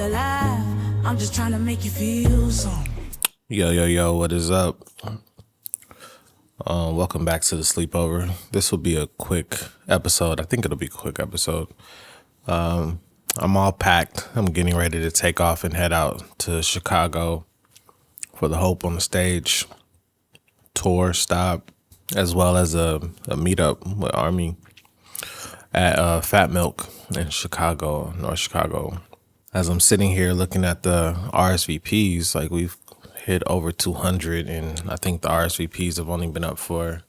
alive. I'm just trying to make you feel something. Yo, what is up? Welcome back to the sleepover. This will be a quick episode. I think it'll be a quick episode. I'm all packed. I'm getting ready to take off and head out to Chicago for the Hope on the Stage tour stop, as well as a meetup with Army at Fat Milk in Chicago, North Chicago. As I'm sitting here looking at the RSVPs, like we've hit over 200, and I think the RSVPs have only been up for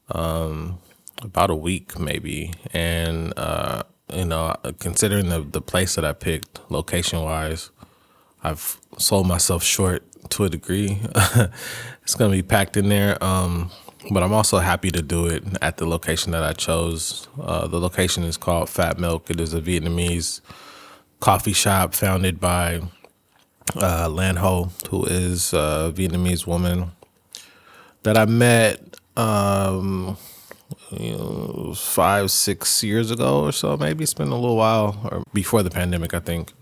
about a week maybe. And considering the place that I picked location wise, I've sold myself short to a degree. It's gonna be packed in there, but I'm also happy to do it at the location that I chose. The location is called Fat Milk. It is a Vietnamese coffee shop founded by Lan Ho, who is a Vietnamese woman that I met 5-6 years ago or so. Maybe it's been a little while, or before the pandemic, I think.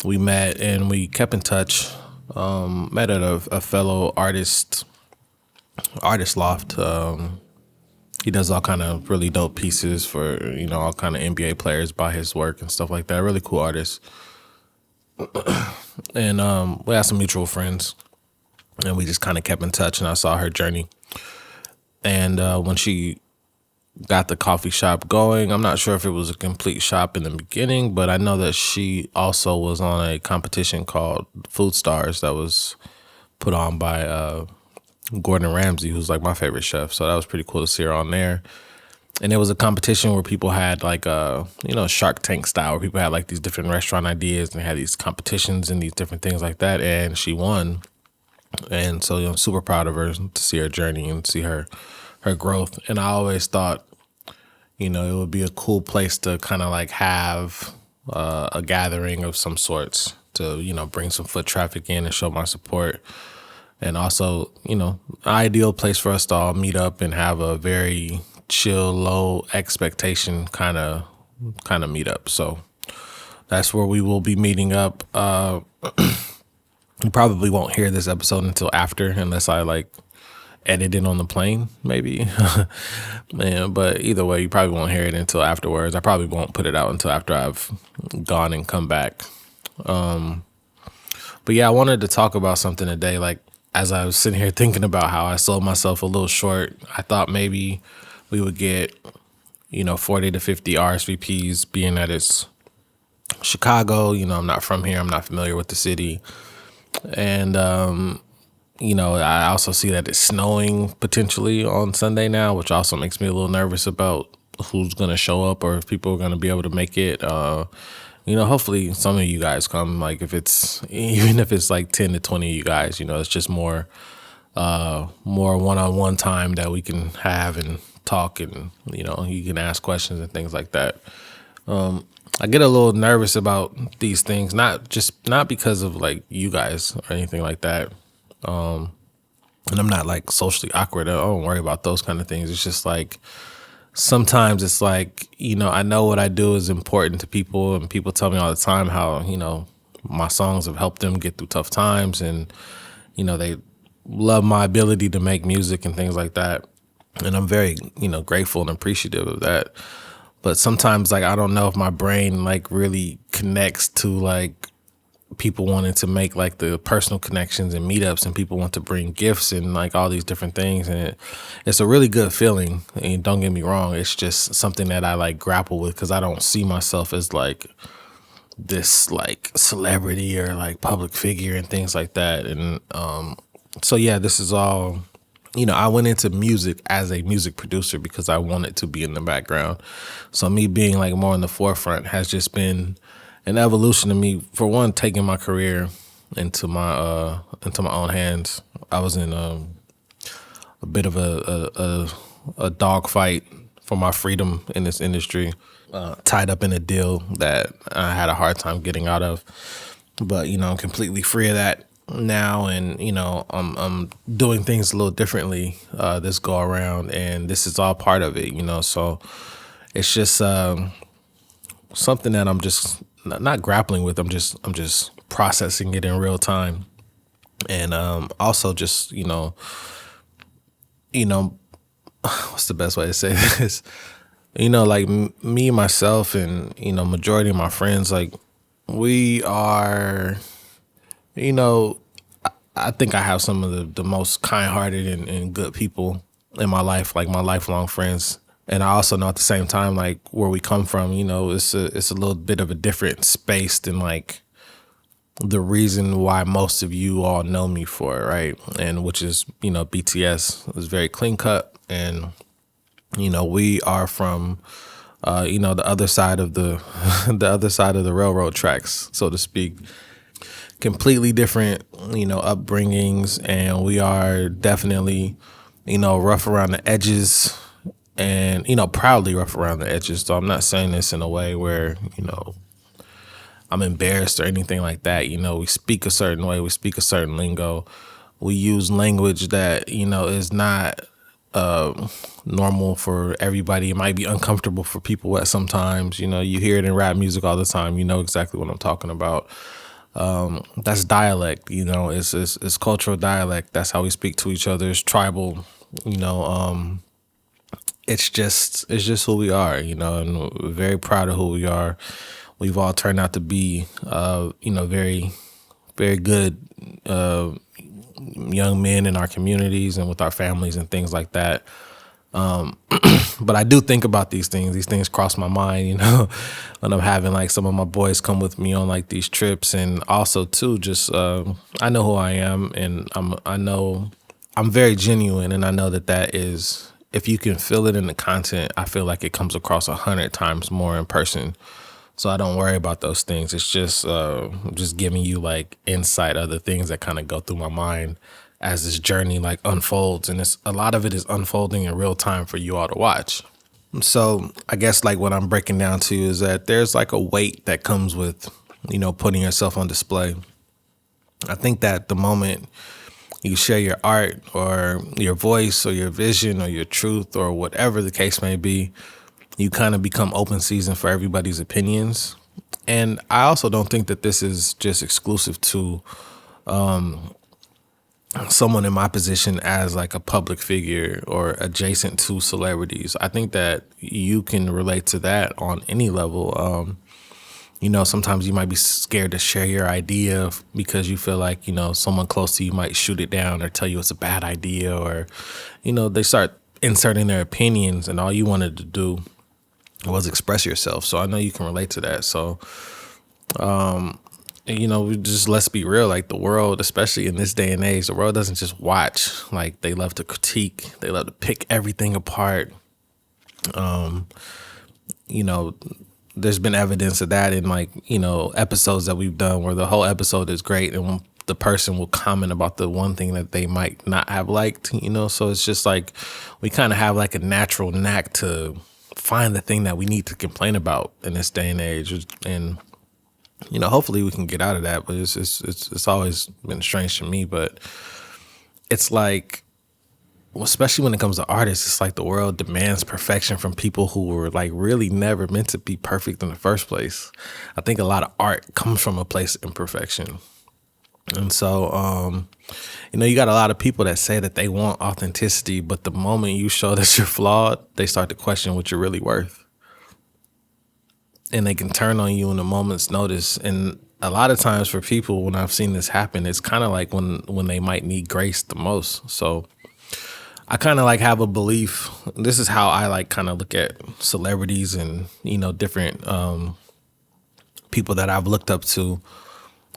We met and we kept in touch. Met at a fellow artist loft. He does all kind of really dope pieces for all kind of NBA players, buy his work and stuff like that. Really cool artist. And we had some mutual friends, and we just kind of kept in touch, and I saw her journey. And when she got the coffee shop going, I'm not sure if it was a complete shop in the beginning, but I know that she also was on a competition called Food Stars that was put on by Gordon Ramsay, who's like my favorite chef. So that was pretty cool to see her on there. And it was a competition where people had like Shark Tank style, where people had like these different restaurant ideas and had these competitions and these different things like that. And she won. And so, I'm super proud of her to see her journey and see her growth. And I always thought, it would be a cool place to kind of like have a gathering of some sorts to, bring some foot traffic in and show my support. And also, an ideal place for us to all meet up and have a very chill, low expectation kind of meet up. So that's where we will be meeting up. You probably won't hear this episode until after, unless I like edit it on the plane, maybe. Man, but either way, you probably won't hear it until afterwards. I probably won't put it out until after I've gone and come back. But yeah, I wanted to talk about something today. Like, as I was sitting here thinking about how I sold myself a little short, I thought maybe we would get 40 to 50 RSVPs, being that it's Chicago. I'm not from here. I'm not familiar with the city. And, I also see that it's snowing potentially on Sunday now, which also makes me a little nervous about who's going to show up or if people are going to be able to make it. Hopefully some of you guys come, like even if it's like 10 to 20 of you guys, it's just more one-on-one time that we can have and talk, and, you can ask questions and things like that. I get a little nervous about these things, not because of like you guys or anything like that. And I'm not like socially awkward. I don't worry about those kind of things. It's just like, sometimes it's like, I know what I do is important to people, and people tell me all the time how, my songs have helped them get through tough times, and, they love my ability to make music and things like that. And I'm very, grateful and appreciative of that. But sometimes, like, I don't know if my brain like really connects to like people wanting to make like the personal connections and meetups, and people want to bring gifts and like all these different things. And it's a really good feeling. And don't get me wrong, it's just something that I like grapple with, because I don't see myself as like this like celebrity or like public figure and things like that. And so yeah, this is all, I went into music as a music producer because I wanted to be in the background. So me being like more in the forefront has just been an evolution of me, for one, taking my career into my own hands. I was in a bit of a dog fight for my freedom in this industry, tied up in a deal that I had a hard time getting out of. But, I'm completely free of that now, and, I'm doing things a little differently this go around, and this is all part of it, so it's just something that I'm just not grappling with. I'm just processing it in real time, and also just you know, what's the best way to say this? Like me, myself, and majority of my friends, like we are, you know, I think I have some of the most kind-hearted and good people in my life, like my lifelong friends. And I also know at the same time, like where we come from, it's a little bit of a different space than like the reason why most of you all know me for, right? And which is, BTS is very clean cut, and we are from the other side of the the other side of the railroad tracks, so to speak. Completely different, upbringings, and we are definitely, rough around the edges, and proudly rough around the edges. So I'm not saying this in a way where I'm embarrassed or anything like that. We speak a certain way, we speak a certain lingo, we use language that is not normal for everybody. It might be uncomfortable for people at sometimes. You hear it in rap music all the time. You know exactly what I'm talking about. That's dialect. It's cultural dialect. That's how we speak to each other. It's tribal. It's just who we are. And we're very proud of who we are. We've all turned out to be very, very good young men in our communities and with our families and things like that. But I do think about these things. These things cross my mind, when I'm having like some of my boys come with me on like these trips, and also too, just I know who I am, and I know I'm very genuine, and I know that is, if you can feel it in the content, I feel like it comes across 100 times more in person. So I don't worry about those things. It's just giving you like insight of the things that kind of go through my mind as this journey like unfolds, and a lot of it is unfolding in real time for you all to watch. So I guess like what I'm breaking down to you is that there's like a weight that comes with, putting yourself on display. I think that the moment you share your art or your voice or your vision or your truth or whatever the case may be, you kind of become open season for everybody's opinions. And I also don't think that this is just exclusive to someone in my position as like a public figure or adjacent to celebrities. I think that you can relate to that on any level. Sometimes you might be scared to share your idea because you feel like, someone close to you might shoot it down or tell you it's a bad idea, or, they start inserting their opinions, and all you wanted to do was express yourself. So I know you can relate to that. So, just let's be real. Like the world, especially in this day and age, the world doesn't just watch. Like they love to critique. They love to pick everything apart. There's been evidence of that in like, episodes that we've done where the whole episode is great, and the person will comment about the one thing that they might not have liked, So it's just like we kind of have like a natural knack to find the thing that we need to complain about in this day and age. And hopefully we can get out of that, but it's always been strange to me. But it's like, especially when it comes to artists, it's like the world demands perfection from people who were like really never meant to be perfect in the first place. I think a lot of art comes from a place of imperfection. And so, you got a lot of people that say that they want authenticity, but the moment you show that you're flawed, they start to question what you're really worth. And they can turn on you in a moment's notice. And a lot of times for people, when I've seen this happen, it's kind of like when they might need grace the most. So I kind of like have a belief. This is how I like kind of look at celebrities and, different people that I've looked up to.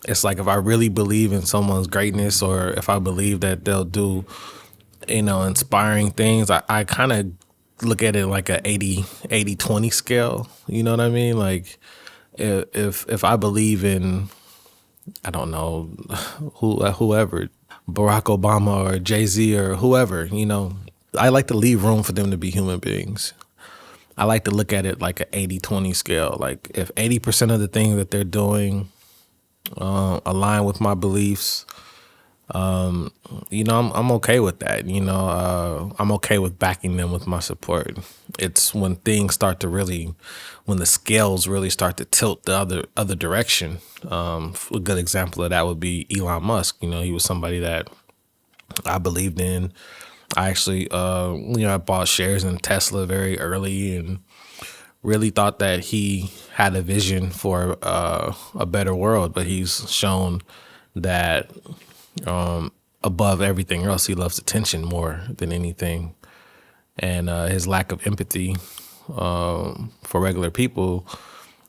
It's like if I really believe in someone's greatness, or if I believe that they'll do, inspiring things, I kind of look at it like a 80-20 scale. You know what I mean? Like if I believe in, I don't know, whoever, Barack Obama or Jay-Z or whoever, I like to leave room for them to be human beings. I like to look at it like a 80-20 scale. Like if 80% of the things that they're doing align with my beliefs, I'm okay with that. I'm okay with backing them with my support. It's when things start to really, when the scales really start to tilt the other direction. A good example of that would be Elon Musk. He was somebody that I believed in. I actually, I bought shares in Tesla very early and really thought that he had a vision for a better world. But he's shown that above everything else, he loves attention more than anything. And his lack of empathy for regular people,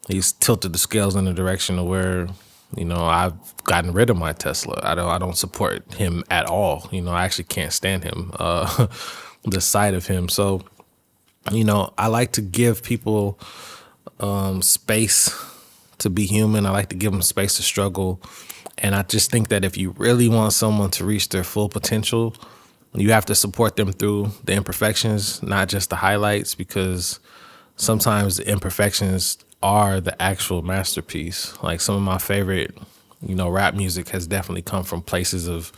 he's tilted the scales in the direction of where, I've gotten rid of my Tesla. I don't support him at all. I actually can't stand him, the sight of him. So, I like to give people space to be human. I like to give them space to struggle. And I just think that if you really want someone to reach their full potential, you have to support them through the imperfections, not just the highlights, because sometimes the imperfections are the actual masterpiece. Like some of my favorite, rap music has definitely come from places of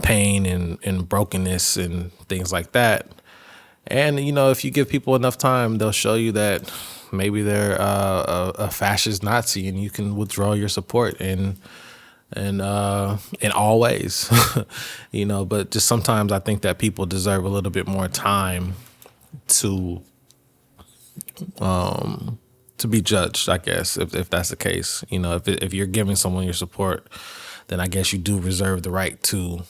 pain and brokenness and things like that. And, if you give people enough time, they'll show you that maybe they're a fascist Nazi and you can withdraw your support in all ways, but just sometimes I think that people deserve a little bit more time to be judged, I guess, if that's the case. If you're giving someone your support, then I guess you do reserve the right to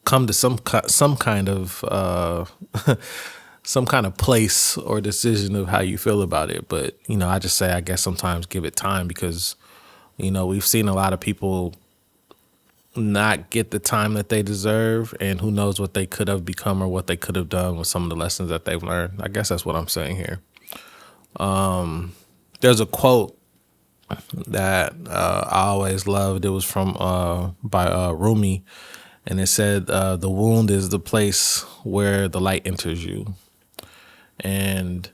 come to some kind of some kind of place or decision of how you feel about it. But I just say I guess sometimes give it time, because we've seen a lot of people not get the time that they deserve, and who knows what they could have become or what they could have done with some of the lessons that they've learned. I guess that's what I'm saying here. There's a quote that I always loved. It was from by Rumi, and it said, "The wound is the place where the light enters you." And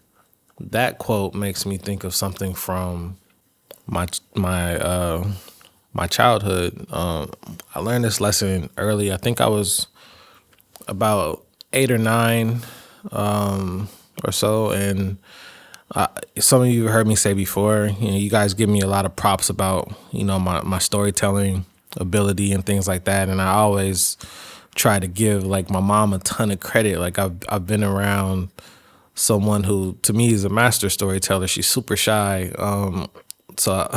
that quote makes me think of something from my childhood. I learned this lesson early. I think I was about 8 or 9 or so, and some of you heard me say before, you guys give me a lot of props about, my storytelling ability and things like that. And I always try to give like my mom a ton of credit. Like I've been around someone who to me is a master storyteller. She's super shy. So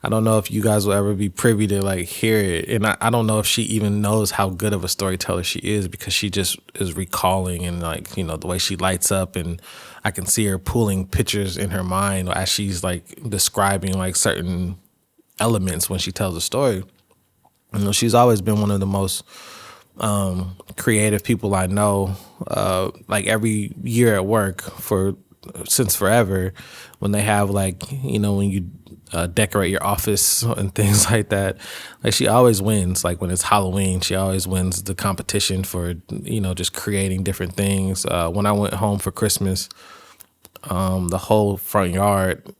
I don't know if you guys will ever be privy to like hear it. And I don't know if she even knows how good of a storyteller she is, because she just is recalling and like, the way she lights up, and I can see her pulling pictures in her mind as she's like describing like certain elements when she tells a story. She's always been one of the most creative people I know. Like every year at work since forever, when they have like, when you decorate your office and things like that, like she always wins. Like when it's Halloween, she always wins the competition for, just creating different things. When I went home for Christmas, the whole front yard,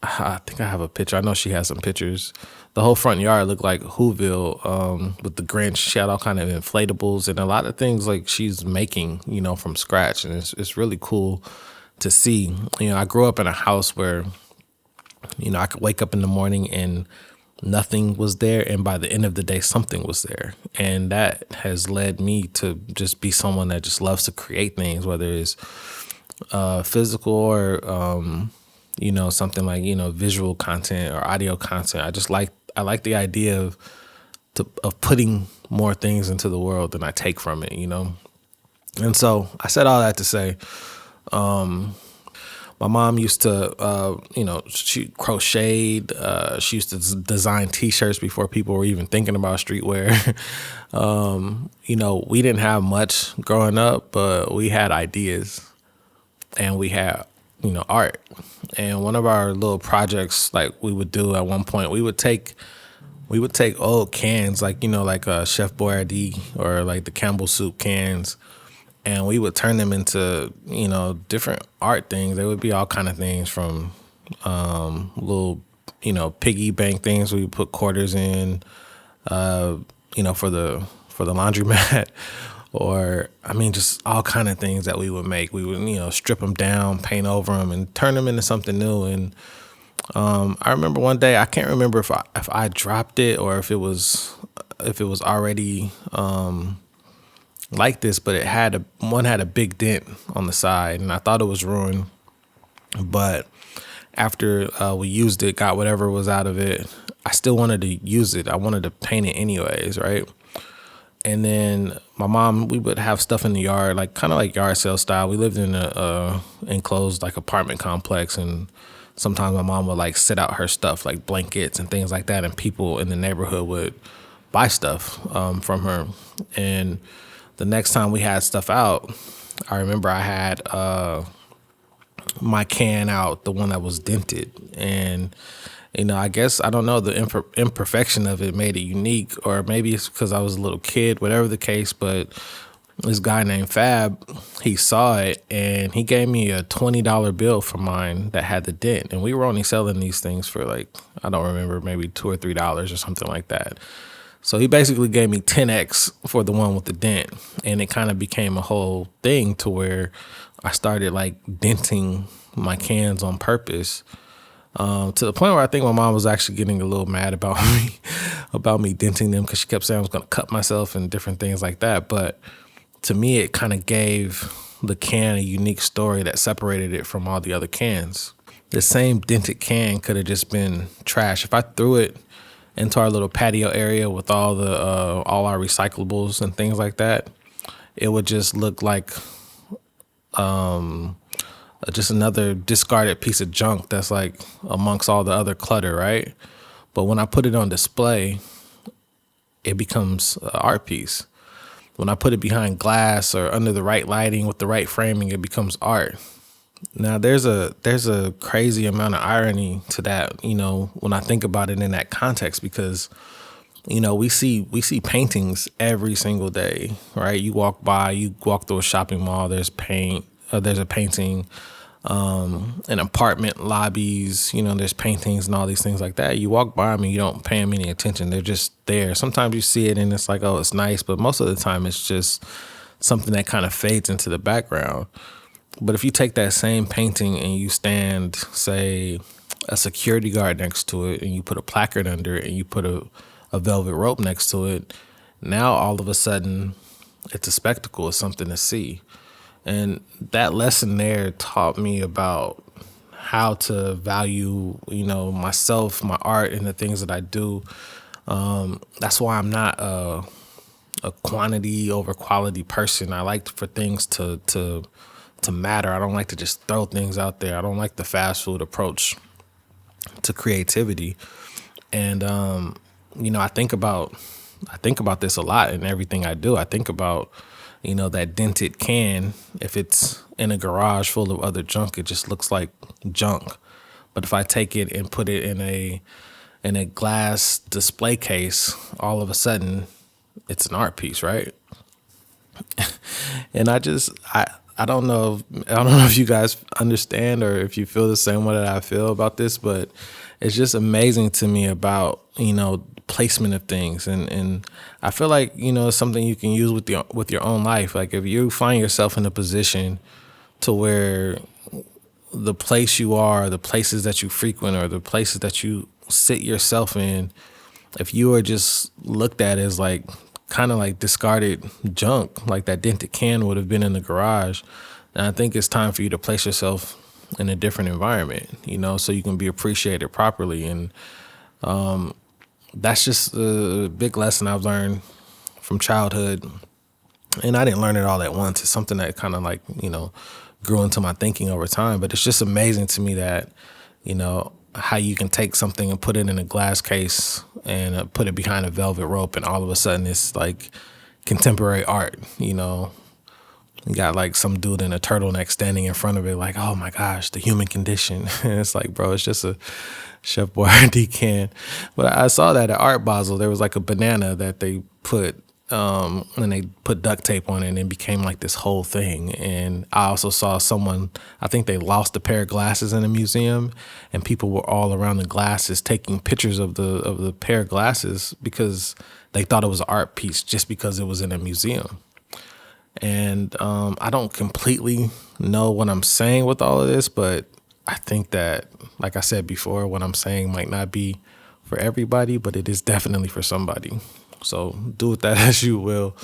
I think I have a picture. I know she has some pictures. The whole front yard looked like Whoville, with the Grinch. She had all kind of inflatables and a lot of things like she's making, from scratch. And it's really cool to see. I grew up in a house where, I could wake up in the morning and nothing was there, and by the end of the day, something was there. And that has led me to just be someone that just loves to create things, whether it's physical or, something like, visual content or audio content. I like the idea of putting more things into the world than I take from it, And so I said all that to say, my mom used to, she crocheted. She used to design T-shirts before people were even thinking about streetwear. We didn't have much growing up, but we had ideas, and we had, art. And one of our little projects, like we would do at one point, we would take old cans, like like Chef Boyardee or like the Campbell soup cans, and we would turn them into, different art things. They would be all kind of things from little, piggy bank things we would put quarters in, for for the laundromat. Or, I mean, just all kind of things that we would make. We would, strip them down, paint over them, and turn them into something new. And I remember one day, I can't remember if I dropped it or if it was already like this, but one had a big dent on the side, and I thought it was ruined. But after we used it, got whatever was out of it, I still wanted to use it. I wanted to paint it anyways, right? And then my mom, we would have stuff in the yard, like kind of like yard sale style. We lived in a enclosed like apartment complex, and sometimes my mom would like sit out her stuff, like blankets and things like that, and people in the neighborhood would buy stuff from her. And the next time we had stuff out, I remember I had my can out, the one that was dented, and I guess, I don't know, the imperfection of it made it unique, or maybe it's because I was a little kid, whatever the case. But this guy named Fab, he saw it and he gave me a $20 bill for mine that had the dent. And we were only selling these things for like, I don't remember, maybe $2 or $3 or something like that. So he basically gave me 10x for the one with the dent. And it kind of became a whole thing to where I started like denting my cans on purpose. To the point where I think my mom was actually getting a little mad about me denting them, because she kept saying I was going to cut myself and different things like that. But to me, it kind of gave the can a unique story that separated it from all the other cans. The same dented can could have just been trash. If I threw it into our little patio area with all our recyclables and things like that, it would just look like just another discarded piece of junk that's like amongst all the other clutter, right? But when I put it on display, it becomes an art piece. When I put it behind glass or under the right lighting with the right framing, it becomes art. Now there's a crazy amount of irony to that, when I think about it in that context, because we see paintings every single day, right? You walk through a shopping mall, there's a painting. In apartment lobbies, there's paintings and all these things like that. You walk by them and you don't pay them any attention. They're just there. Sometimes you see it and it's like, oh, it's nice. But most of the time it's just something that kind of fades into the background. But if you take that same painting and you stand, say, a security guard next to it, and you put a placard under it, and you put a velvet rope next to it, now all of a sudden it's a spectacle. It's something to see. And that lesson there taught me about how to value, myself, my art, and the things that I do. That's why I'm not a quantity over quality person. I like for things to matter. I don't like to just throw things out there. I don't like the fast food approach to creativity. And I think about this a lot in everything I do. I think about that dented can. If it's in a garage full of other junk, it just looks like junk. But if I take it and put it in a glass display case, all of a sudden it's an art piece, right? And I don't know if you guys understand or if you feel the same way that I feel about this, but it's just amazing to me about, placement of things. And I feel like, it's something you can use with your own life. Like if you find yourself in a position to where the place you are, the places that you frequent, or the places that you sit yourself in, if you are just looked at as like kind of like discarded junk, like that dented can would have been in the garage, then I think it's time for you to place yourself in a different environment, so you can be appreciated properly. And that's just a big lesson I've learned from childhood. And I didn't learn it all at once. It's something that kind of like, grew into my thinking over time. But it's just amazing to me that, how you can take something and put it in a glass case and put it behind a velvet rope, and all of a sudden it's like contemporary art. You got like some dude in a turtleneck standing in front of it like, oh my gosh, the human condition. And it's like, bro, it's just a Chef Boyardee can. But I saw that at Art Basel. There was like a banana that they put and they put duct tape on it and it became like this whole thing. And I also saw someone, I think they lost a pair of glasses in a museum, and people were all around the glasses taking pictures of the pair of glasses because they thought it was an art piece just because it was in a museum. And I don't completely know what I'm saying with all of this, but I think that, like I said before, what I'm saying might not be for everybody, but it is definitely for somebody. So do with that as you will.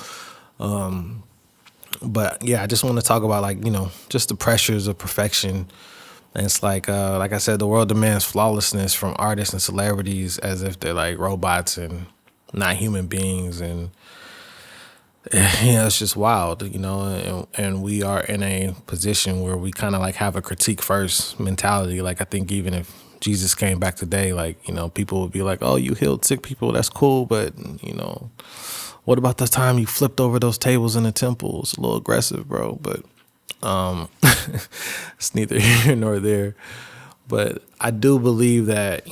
But yeah, I just want to talk about, like, just the pressures of perfection. And it's like I said, the world demands flawlessness from artists and celebrities as if they're like robots and not human beings. And it's just wild, and we are in a position where we kind of like have a critique first mentality. Like, I think even if Jesus came back today, like, people would be like, oh, you healed sick people, that's cool, but what about the time you flipped over those tables in the temple? It's a little aggressive, bro, but it's neither here nor there. But I do believe that,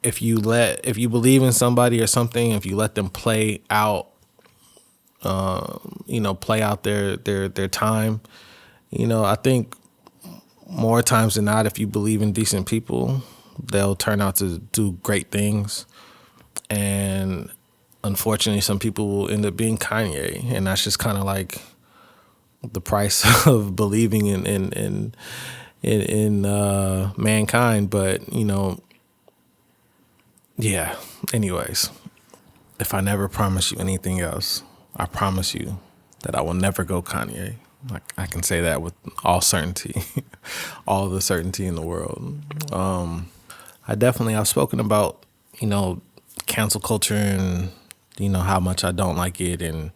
if you believe in somebody or something, if you let them play out their time. I think more times than not, if you believe in decent people, they'll turn out to do great things. And unfortunately, some people will end up being Kanye, and that's just kind of like the price of believing in mankind. But yeah. Anyways, if I never promise you anything else, I promise you that I will never go Kanye. Like, I can say that with all certainty, all the certainty in the world. I've spoken about, cancel culture and, how much I don't like it, and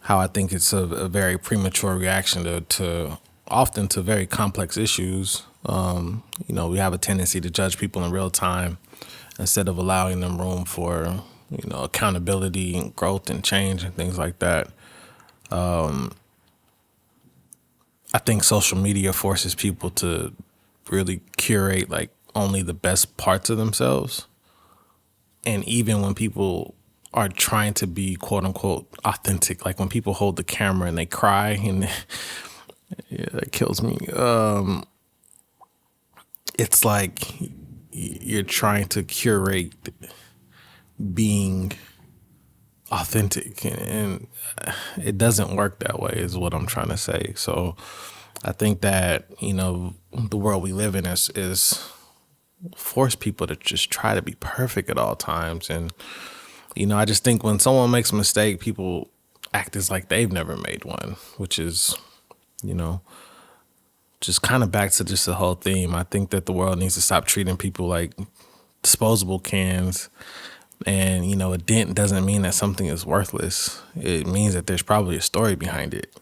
how I think it's a very premature reaction to often to very complex issues. We have a tendency to judge people in real time instead of allowing them room for, accountability and growth and change and things like that. I think social media forces people to really curate like only the best parts of themselves. And even when people are trying to be quote unquote authentic, like when people hold the camera and they cry, and yeah, that kills me. It's like you're trying to curate being authentic, and it doesn't work that way, is what I'm trying to say. So I think that, the world we live in is force people to just try to be perfect at all times. And, I just think when someone makes a mistake, people act as like they've never made one, which is, just kind of back to just the whole theme. I think that the world needs to stop treating people like disposable cans. And, a dent doesn't mean that something is worthless. It means that there's probably a story behind it.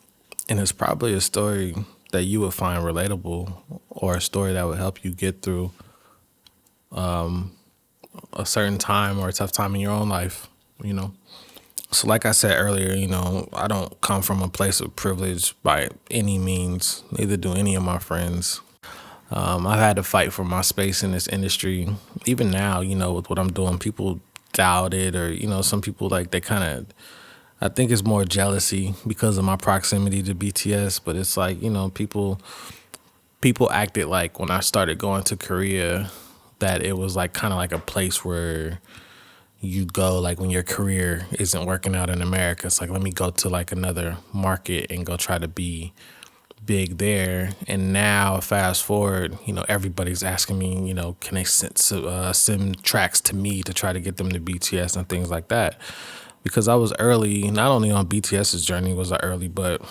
And it's probably a story that you would find relatable, or a story that would help you get through a certain time or a tough time in your own life, So like I said earlier, I don't come from a place of privilege by any means. Neither do any of my friends. I've had to fight for my space in this industry. Even now, with what I'm doing, people doubt it, or, some people like, they kind of, I think it's more jealousy because of my proximity to BTS. But it's like, people acted like when I started going to Korea that it was like kind of like a place where you go like when your career isn't working out in America. It's like, let me go to like another market and go try to be big there. And now fast forward, everybody's asking me, can they send tracks to me to try to get them to BTS and things like that. Because I was early, not only on BTS's journey was I early, but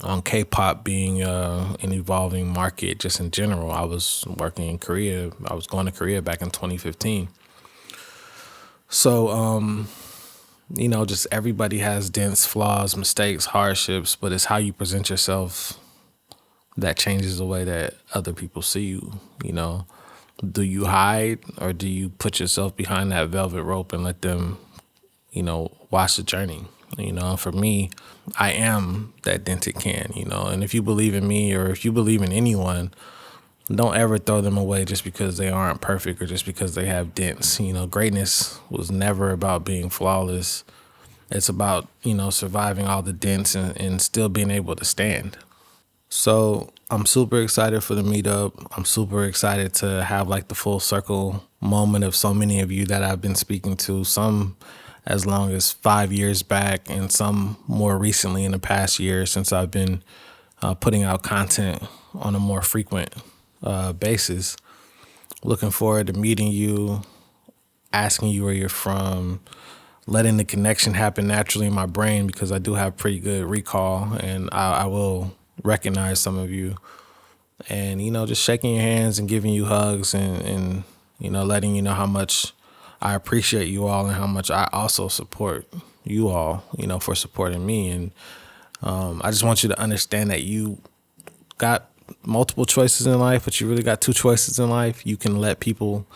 on K-pop being an evolving market just in general. I was working in Korea. I was going to Korea back in 2015. So, just everybody has dents, flaws, mistakes, hardships, but it's how you present yourself that changes the way that other people see you. Do you hide, or do you put yourself behind that velvet rope and let them, watch the journey? For me, I am that dented can, and if you believe in me, or if you believe in anyone, don't ever throw them away just because they aren't perfect or just because they have dents. Greatness was never about being flawless. It's about, surviving all the dents and still being able to stand. So I'm super excited for the meetup. I'm super excited to have like the full circle moment of so many of you that I've been speaking to, some as long as 5 years back and some more recently in the past year since I've been putting out content on a more frequent basis. Looking forward to meeting you, asking you where you're from, letting the connection happen naturally in my brain because I do have pretty good recall and I will recognize some of you. And, just shaking your hands and giving you hugs and letting you know how much I appreciate you all and how much I also support you all, for supporting me. And I just want you to understand that you got multiple choices in life, but you really got two choices in life. You can let people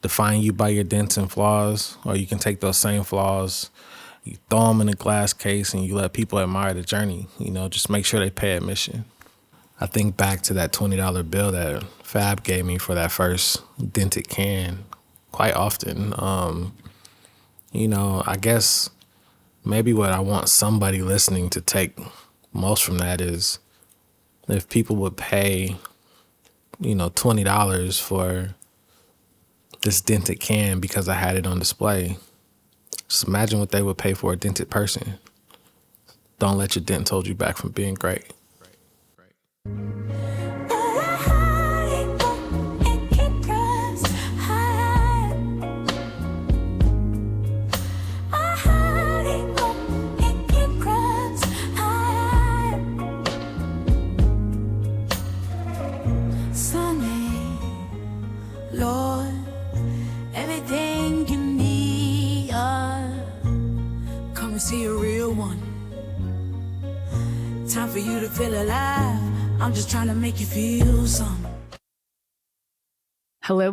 define you by your dents and flaws, or you can take those same flaws, you throw them in a glass case and you let people admire the journey. Just make sure they pay admission. I think back to that $20 bill that Fab gave me for that first dented can quite often. I guess maybe what I want somebody listening to take most from that is if people would pay, $20 for this dented can because I had it on display. Just imagine what they would pay for a dented person. Don't let your dent hold you back from being great. Lord, everything you need, come and see a real one. Time for you to feel alive. I'm just trying to make you feel something. Hello,